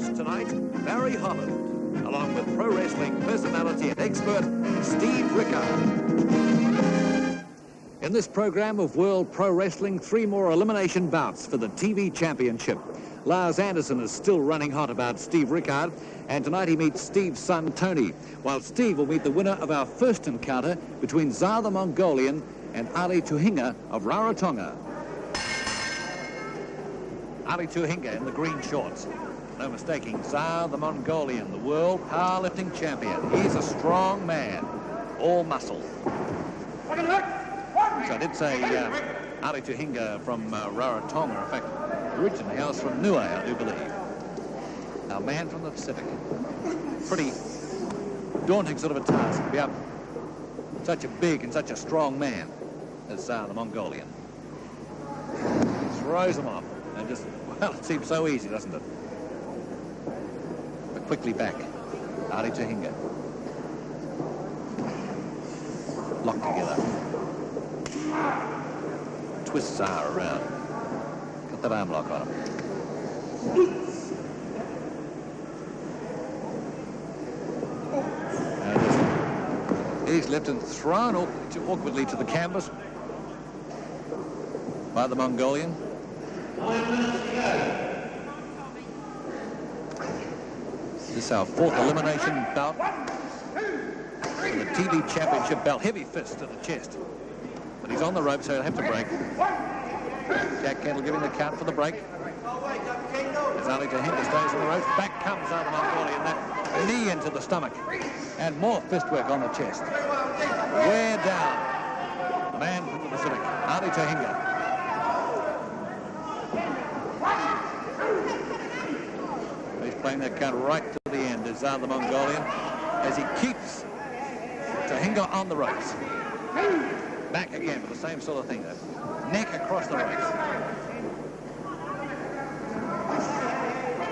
host tonight, Barry Holland, along with pro wrestling personality and expert, Steve Rickard. In this program of World Pro Wrestling, 3 more elimination bouts for the TV Championship. Lars Anderson is still running hot about Steve Rickard, and tonight he meets Steve's son Tony, while Steve will meet the winner of our first encounter between Tsar the Mongolian and Ali Tuhinga of Rarotonga. Ali Tuhinga in the green shorts. No mistaking, Tsar the Mongolian, the world powerlifting champion. He's a strong man, all muscle. So I did say Ali Tuhinga from Rarotonga. In fact, originally I was from Niue, I do believe. Our man from the Pacific. Pretty daunting sort of a task to be up such a big and such a strong man as Tsar the Mongolian. He throws him off and just, well, it seems so easy, doesn't it? But quickly back, Ali Tuhinga. Locked together. Twists Tsar around. Got that arm lock on him. And he's left and thrown awkwardly to the canvas by the Mongolian. This is our 4th elimination bout. The TV Championship belt. Heavy fist to the chest. But he's on the rope, so he'll have to break. Jack Kendall giving the count for the break. As Ali Tuhinga stays on the ropes. Back comes the Mongolian. That knee into the stomach. And more fist work on the chest. Wear down. The man from the Pacific, Ali Tuhinga. He's playing that count right to the end as the Mongolian. As he keeps Tuhinga on the ropes. Back again with the same sort of thing. Neck across the ropes.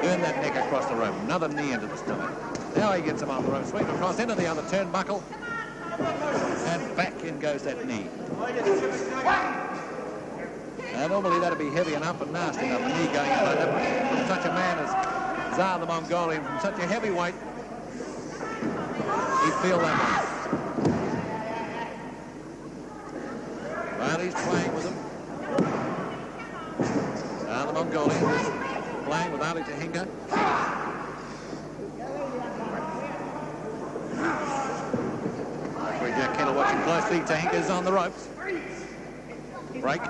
Burn that neck across the rope. Another knee into the stomach. Now he gets him on the rope. Sweep across into the other turnbuckle. And back in goes that knee. Now normally that'd be heavy enough and nasty enough. A knee going in like that. From such a man as Tsar the Mongolian, from such a heavyweight, he'd feel that one. Well, he's playing with him. The Mongolian is playing with Ali Tuhinga. Jack Kendall watching closely. Tuhinga's on the ropes. Break.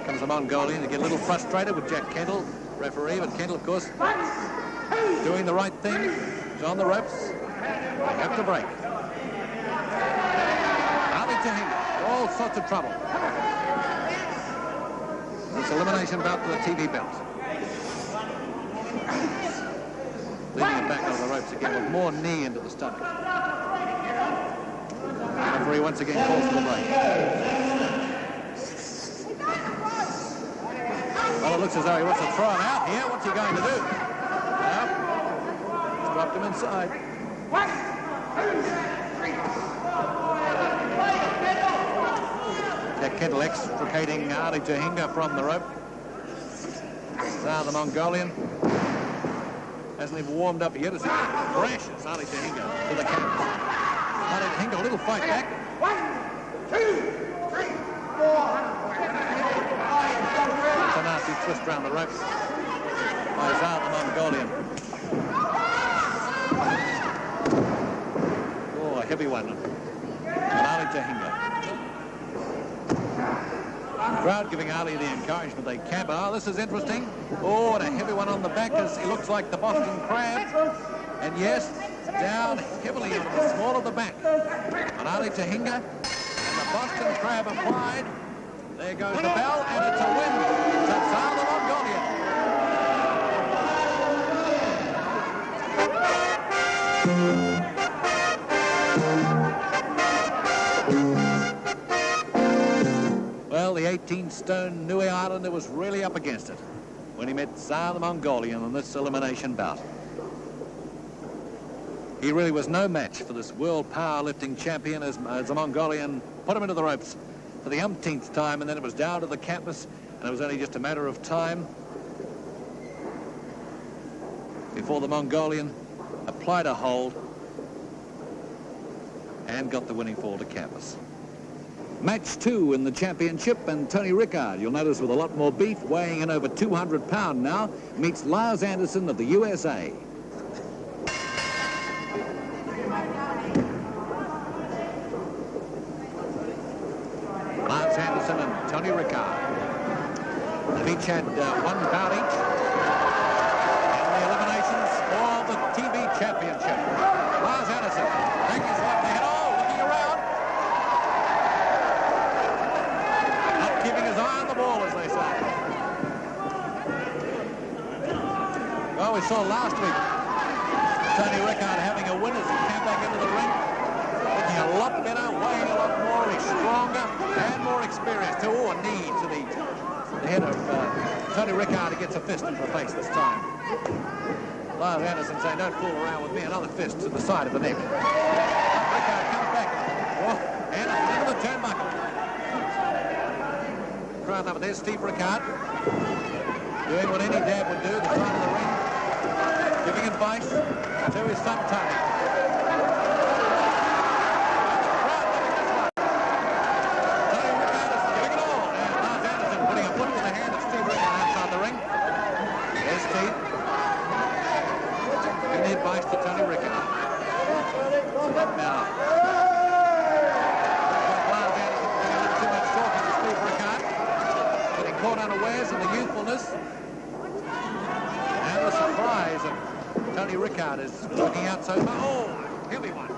Comes the Mongolian to get a little frustrated with Jack Kendall, referee, but Kendall, of course, doing the right thing. He's on the ropes. Have to break. Ali Tuhinga, all sorts of trouble. This elimination bout for the TV belt. Leading him back on the ropes again with more knee into the stomach. The referee once again calls for the break. Well, it looks as though he wants to throw him out here. What's he going to do? Well, he's dropped him inside. Jack Kendall extricating Ali Tuhinga from the rope. Tsar the Mongolian hasn't even warmed up yet as he crashes Ali Tuhinga to the canvas. Ali Tuhinga, a little fight back. 1, 2, 3, 4. It's a nasty twist around the ropes by Tsar the Mongolian. Oh, a heavy one. And Ali Tuhinga. The crowd giving Ali the encouragement they can. Oh, this is interesting. Oh, and a heavy one on the back as he looks like the Boston Crab. And yes, down heavily on the small of the back on Ali Tuhinga. And the Boston Crab applied. There goes the bell, and it's a win to Tsar the Mongolian. Well, the 18-stone Niue Islander was really up against it when he met Tsar the Mongolian in this elimination bout. He really was no match for this world powerlifting champion as the Mongolian put him into the ropes for the umpteenth time, and then it was down to the canvas, and it was only just a matter of time before the Mongolian applied a hold and got the winning fall to canvas. Match 2 in the championship, and Tony Rickard, you'll notice with a lot more beef, weighing in over 200 pounds now, meets Lars Anderson of the USA. Lars Anderson and Tony Rickard. They've each had 1 bout each in the eliminations for the TV championship. Lars Anderson taking his left hand, looking around. Not keeping his eye on the ball, as they say. Well, we saw last week Tony Rickard having a win as he came back into the ring. Looking a lot better, weighing a lot more, he's stronger and more experienced. To a knee to the head of Tony Rickard, who gets a fist in the face this time. Lars Anderson saying, don't fool around with me. Another fist to the side of the neck. Rickard comes back. Anderson into the turnbuckle. Crowd number, there's Steve Rickard doing what any dad would do, the side of the ring, giving advice to his son Tony. Advice to Tony Rickard. Now, Lars Anderson doing a little too much talking to Steve Rickard, getting caught unawares in the youthfulness and the surprise of Tony Rickard is looking out so far. Oh, heavy one.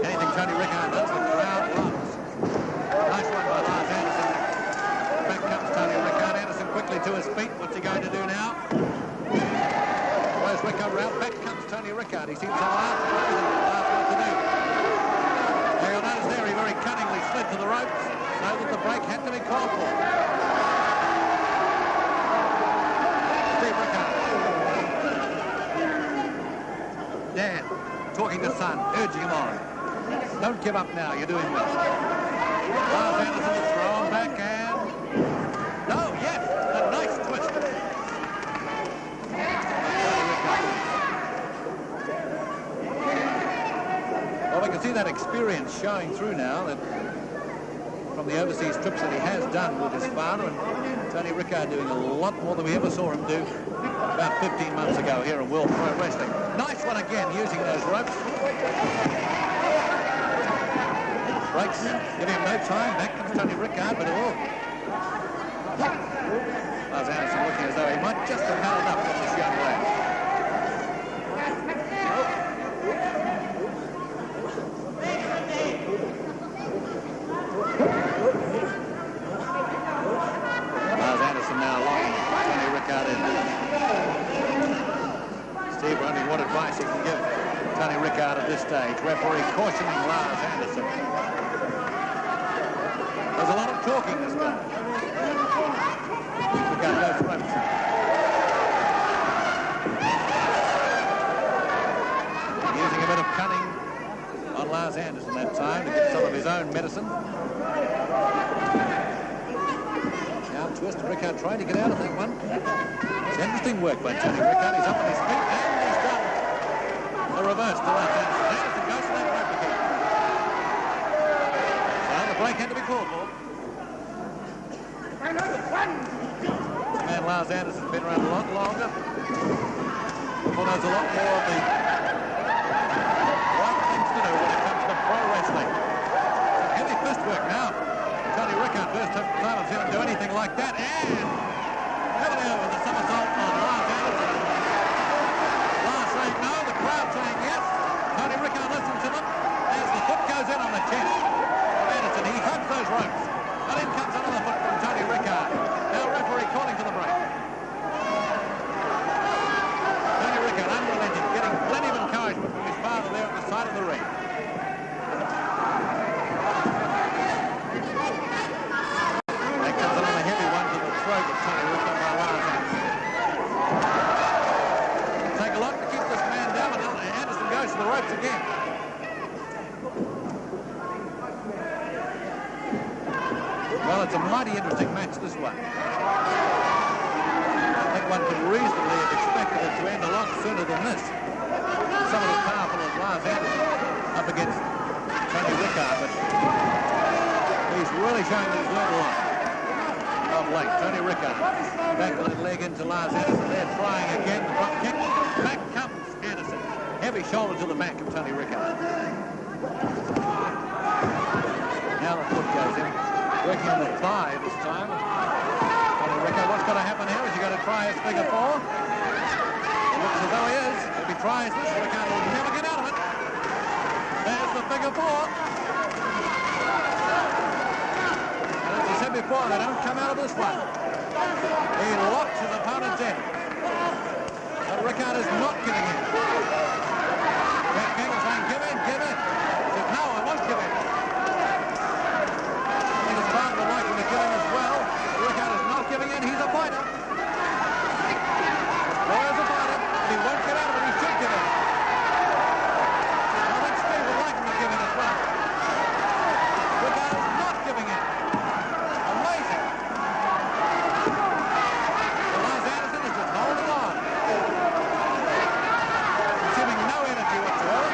Anything Tony Rickard does, the crowd loves. Nice one by Lars Anderson. Back comes Tony Rickard. Quickly to his feet. What's he going to do now? Throws Rickard around. Back comes Tony Rickard. He seems to laugh. What to do. Now you'll notice there he very cunningly slid to the ropes so that the break had to be called for. Steve Rickard. Dad talking to son, urging him on. Don't give up now. You're doing well. Lars Anderson is thrown back and... No, yes, a nice twist. Well, we can see that experience showing through now, that from the overseas trips that he has done with his father, and Tony Rickard doing a lot more than we ever saw him do about 15 months ago here in World Pro Wrestling. Nice one again, using those ropes. Breaks, give him no time. Back comes Tony Rickard, but Lars Anderson looking as though he might just have had enough from this young lad. Lars Anderson now locking Tony Rickard in. Steve wondering what advice he can give Tony Rickard at this stage. Referee cautioning Lars Anderson. There's a lot of talking this time. Rickard goes ropes. Using a bit of cunning on Lars Anderson that time to get some of his own medicine. Now twist, Rickard trying to get out of that one. It's interesting work by Tony Rickard. He's up on his feet and he's done the reverse to Lars Anderson. Anderson goes for that rope again. Well, the break had to be called for. Man, Lars Anderson's been around a lot longer. Well, knows a lot more of the right things to do when it comes to pro wrestling. Heavy fist work now. Tony Rickard, first time I've seen him do anything like that. And heavily over the somersault on Lars Anderson. Lars saying no, the crowd saying yes. Tony Rickard listens to them as the foot goes in on the chest of Anderson. He hugs those ropes. And in comes another foot from Tony Rickard. Now referee calling for the break. Tony Rickard unrelenting, getting plenty Well, it's a mighty interesting match, this one. I think one could reasonably have expected it to end a lot sooner than this. Someone as powerful as Lars Anderson up against Tony Rickard, but he's really showing that he's learned a lot of late. Tony Rickard back with that leg into Lars Anderson. They're trying again. The front kick. Back comes Anderson. Heavy shoulder to the back of Tony Rickard. Now the foot goes in. Working on the thigh this time. Tony Rickard, what's going to happen here? Is he going to try his figure four? It looks as though he is. If he tries this, Rickard will never get out of it. There's the figure four. And as I said before, they don't come out of this one. He locks his opponent's in. But Rickard is not giving in. Jack Kendall saying, give in, give in. He said, no, I won't give in. Would like him to give him as well. Rickard is not giving in. He's a fighter. Boy is a fighter. He won't get out of it. He should give in. I think Steve would like him to give in as well. Rickard is not giving in. Amazing. But Lars Anderson is just holding on. Consuming no energy whatsoever.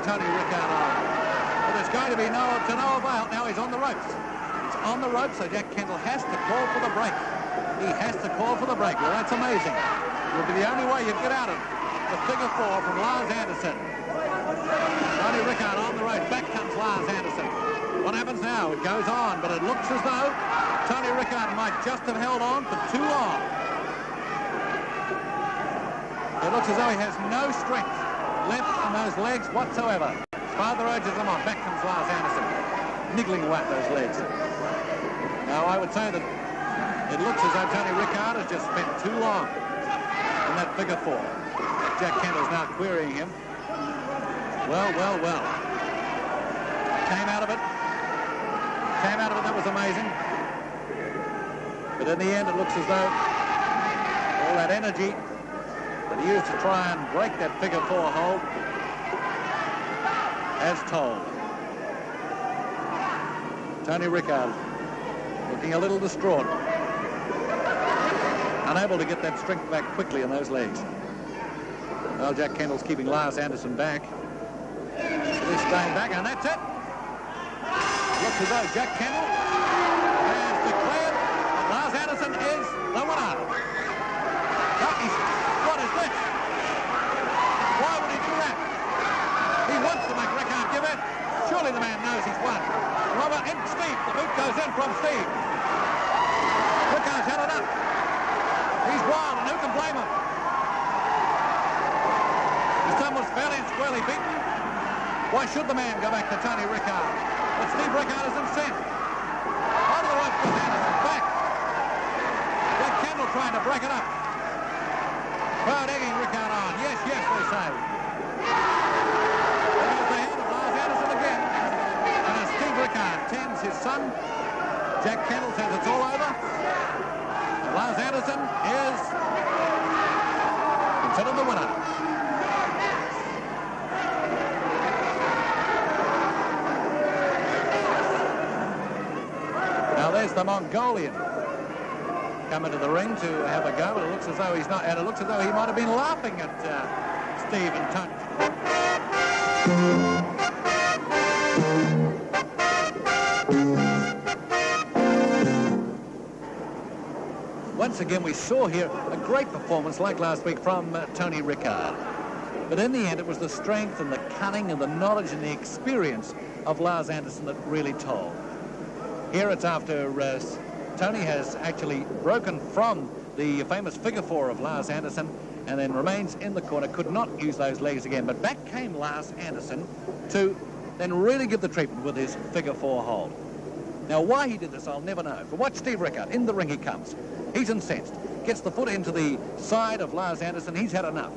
Tony Rickard on. But there's going to be no avail. Now he's on the ropes. He's on the ropes, so Jack Kendall has to call for the break. He has to call for the break. Well, that's amazing. It will be the only way you get out of the figure four from Lars Anderson. Tony Rickard on the ropes. Back comes Lars Anderson. What happens now? It goes on, but it looks as though Tony Rickard might just have held on for too long. It looks as though he has no strength left in those legs whatsoever. Father urges them on. Back comes Lars Anderson, niggling away at those legs. Now, I would say that it looks as though Tony Rickard has just spent too long in that figure four. Jack Kendall's now querying him. Well, well, well. Came out of it. Came out of it. That was amazing. But in the end, it looks as though all that energy that he used to try and break that figure four hold has told. Tony Rickard looking a little distraught, unable to get that strength back quickly in those legs. Well, Jack Kendall's keeping Lars Anderson back. He's staying back, and that's it. Looks as though Jack Kendall has declared that Lars Anderson is the winner. What is this? Why would he do that? He wants to make Rickard give in. Surely the man knows he's won. Robert and Steve. The boot goes in from Steve. Rickard's had it up. He's wild, and who can blame him? His son was fairly and squarely beaten. Why should the man go back to Tony Rickard? But Steve Rickard is incensed. Onto the right foot, Anderson. Back. Jack Kendall trying to break it up. Crowd egging Rickard on. Yes, yes, they say. There goes the hand of Lars Anderson again. And as Steve Rickard tends his son, Jack Kendall says it's all over. And Lars Anderson is considered the winner. Now there's the Mongolian. Come into the ring to have a go, but it looks as though he's not, and it looks as though he might have been laughing at Steve and Tony. Once again, we saw here a great performance like last week from Tony Rickard. But in the end, it was the strength and the cunning and the knowledge and the experience of Lars Anderson that really told. Here it's after Tony has actually broken from the famous figure four of Lars Anderson and then remains in the corner, could not use those legs again. But back came Lars Anderson to then really give the treatment with his figure four hold. Now, why he did this, I'll never know. But watch Steve Rickard. In the ring he comes. He's incensed. Gets the foot into the side of Lars Anderson. He's had enough.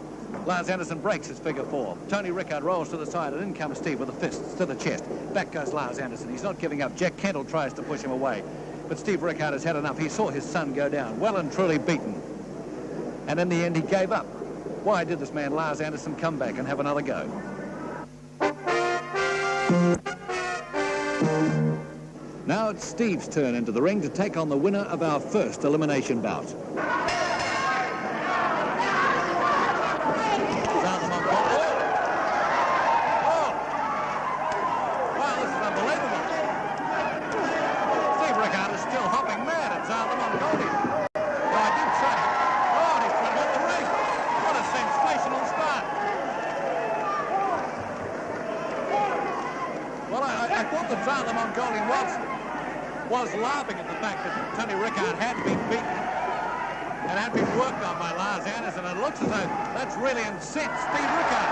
Lars Anderson breaks his figure four. Tony Rickard rolls to the side, and in comes Steve with the fists to the chest. Back goes Lars Anderson. He's not giving up. Jack Kendall tries to push him away. But Steve Rickard has had enough. He saw his son go down, well and truly beaten. And in the end, he gave up. Why did this man, Lars Anderson, come back and have another go? Now it's Steve's turn into the ring to take on the winner of our first elimination bout. The Mongolian was laughing at the fact that Tony Rickard had been beaten and had been worked on by Lars Anderson. And it looks as though that's really incensed Steve Rickard.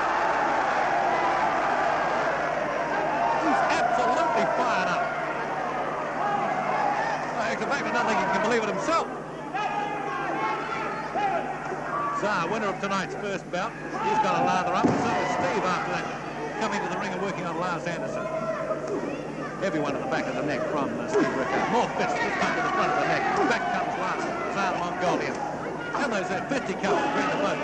He's absolutely fired up. In fact, I don't think he can believe it himself. Tsar, winner of tonight's first bout, he's got a lather up, and so is Steve after that, coming to the ring and working on Lars Anderson. Everyone at the back of the neck from Steve Rickard. More fists just come to the front of the neck. Back comes Lars, Tsar the Mongolian. And those 50 cups between the both.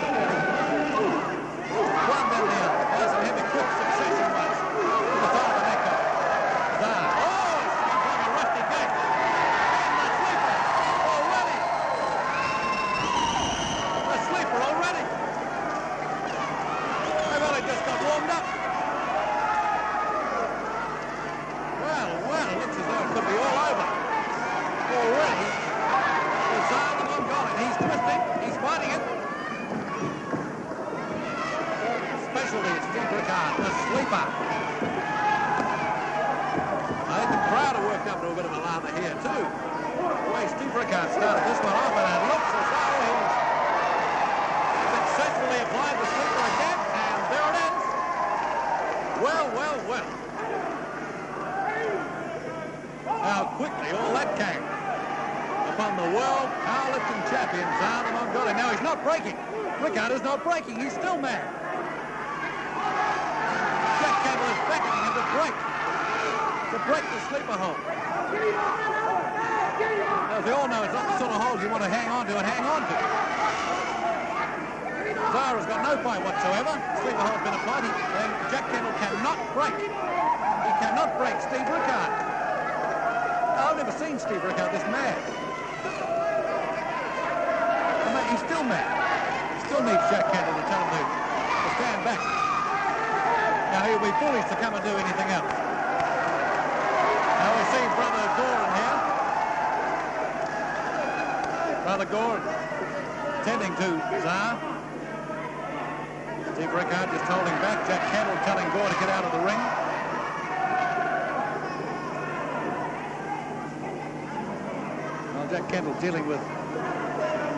One then the other. There's a heavy quick succession once. To the top of the neck up. Tsar. Oh, it's like a rusty gate. And the sleeper already. The sleeper already. They've only just got warmed up. It looks as though it could be all over. Already, the Tsar the Mongolian. He's twisting. He's fighting it. Especially Steve Rickard, the sleeper. I think the crowd are worked up to a bit of a lather here, too. The way Steve Rickard started this one off, and it looks as though he's successfully applied the sleeper again, and there it is. Well, well, well. How quickly all that came upon the world powerlifting champion, Tsar the Mongolian. Now he's not breaking. Rickard is not breaking. He's still mad. Jack Kendall is beckoning him to break the sleeper hold. Now, as we all know, it's not the sort of hold you want to hang on to and hang on to. Tsar has got no fight whatsoever. Sleeper hold's been applied. And Jack Kendall cannot break. He cannot break Steve Rickard. I've never seen Steve Rickard this mad. I mean, he's still mad. He still needs Jack Kendall to tell him to stand back. Now, he'll be foolish to come and do anything else. Now, we see Brother Gorin here. Brother Gorin tending to Tsar. Steve Rickard just holding back. Jack Kendall telling Gore to get out of the ring. Jack Kendall dealing with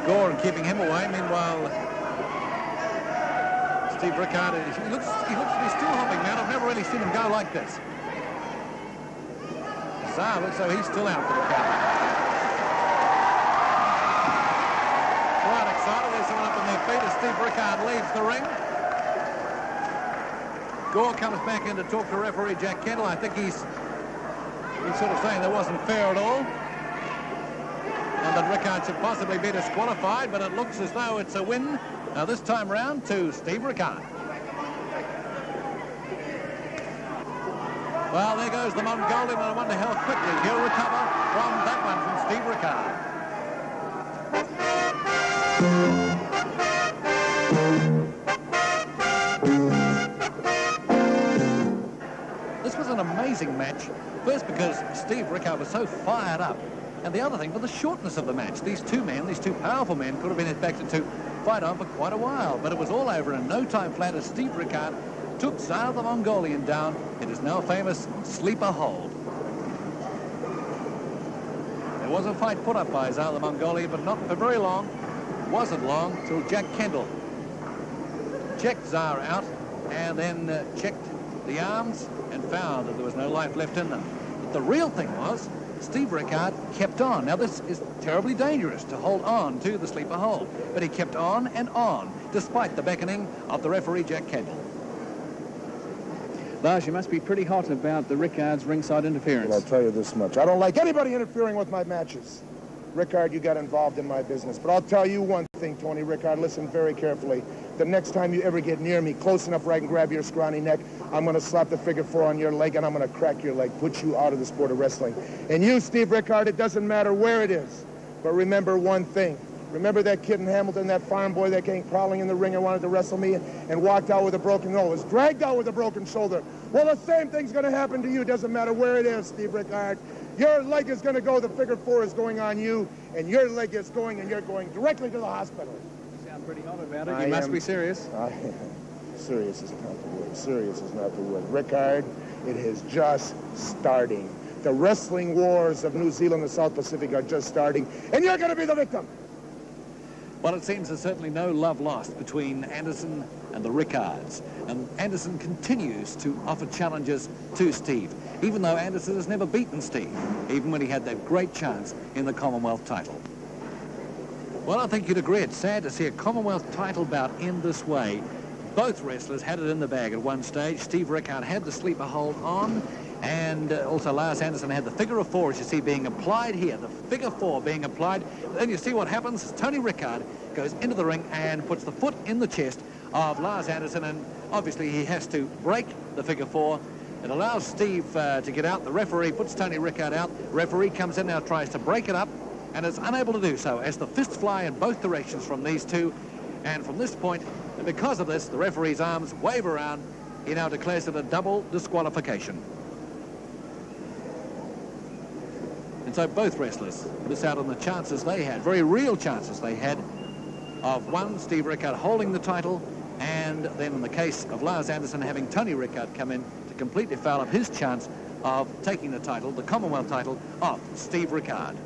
Gore and keeping him away. Meanwhile, Steve Rickard, he looks to be still hopping, man. I've never really seen him go like this. Tsar looks so he's still out for the count. Quite excited. There's someone up on their feet as Steve Rickard leaves the ring. Gore comes back in to talk to referee Jack Kendall. I think he's sort of saying that wasn't fair at all. And that Rickard should possibly be disqualified, but it looks as though it's a win. Now this time round to Steve Rickard. Well, there goes the Mongolian, and I wonder how quickly he'll recover from that one from Steve Rickard. This was an amazing match. First because Steve Rickard was so fired up. And the other thing, for the shortness of the match, these two powerful men, could have been expected to fight on for quite a while. But it was all over in no time flat as Steve Rickard took Tsar the Mongolian down. It is now famous sleeper hold. There was a fight put up by Zar the Mongolian, but not for very long. It wasn't long till Jack Kendall checked Zar out and then checked the arms and found that there was no life left in them. But the real thing was Steve Rickard kept on. Now, this is terribly dangerous to hold on to the sleeper hold, but he kept on and on, despite the beckoning of the referee, Jack Kendall. Lars, you must be pretty hot about the Rickard's ringside interference. Well, I'll tell you this much. I don't like anybody interfering with my matches. Rickard, you got involved in my business. But I'll tell you one thing, Tony Rickard, listen very carefully. The next time you ever get near me, close enough where I can grab your scrawny neck, I'm going to slap the figure 4 on your leg, and I'm going to crack your leg, put you out of the sport of wrestling. And you, Steve Rickard, it doesn't matter where it is. But remember one thing. Remember that kid in Hamilton, that farm boy that came crawling in the ring and wanted to wrestle me and walked out with a broken nose, was dragged out with a broken shoulder? Well, the same thing's going to happen to you. Doesn't matter where it is, Steve Rickard. Your leg is going to go, the figure 4 is going on you, and your leg is going, and you're going directly to the hospital. You sound pretty hot about it. You must be serious. Serious is not the word. Serious is not the word. Rickard, it is just starting. The wrestling wars of New Zealand and the South Pacific are just starting, and you're going to be the victim. Well, it seems there's certainly no love lost between Anderson and the Rickards. And Anderson continues to offer challenges to Steve, even though Anderson has never beaten Steve, even when he had that great chance in the Commonwealth title. Well, I think you'd agree it's sad to see a Commonwealth title bout end this way. Both wrestlers had it in the bag at one stage. Steve Rickard had the sleeper hold on, and also Lars Anderson had the figure of 4, as you see, being applied here. The figure 4 being applied. Then you see what happens. Tony Rickard goes into the ring and puts the foot in the chest of Lars Anderson, and obviously he has to break the figure 4. It allows Steve to get out. The referee puts Tony Rickard out. Referee comes in now, tries to break it up, and is unable to do so as the fists fly in both directions from these two. And from this point, and because of this, the referee's arms wave around. He now declares it a double disqualification. And so both wrestlers miss out on the chances they had, very real chances they had, of one, Steve Rickard holding the title, and then in the case of Lars Anderson having Tony Rickard come in to completely foul up his chance of taking the title, the Commonwealth title, off Steve Rickard.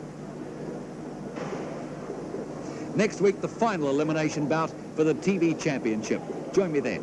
Next week, the final elimination bout for the TV Championship. Join me then.